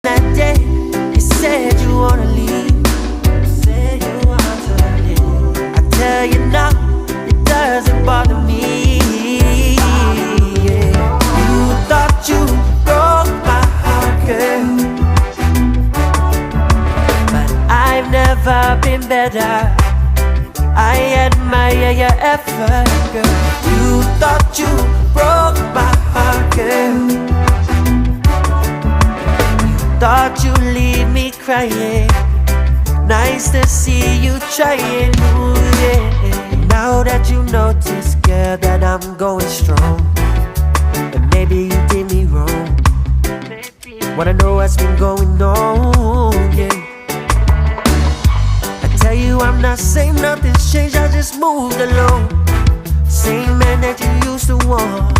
That day, you said you wanna leave. I tell you now, it doesn't bother me. Yeah. You thought you broke my heart, girl, but I've never been better. I admire your effort, girl. You thought you broke my heart, girl. Thought you'd leave me crying. Nice to see you trying, ooh, yeah. Now that you notice, girl, that I'm going strong, and maybe you did me wrong. Wanna know what's been going on, yeah. I tell you I'm not saying nothing's changed, I just moved along. Same man that you used to want.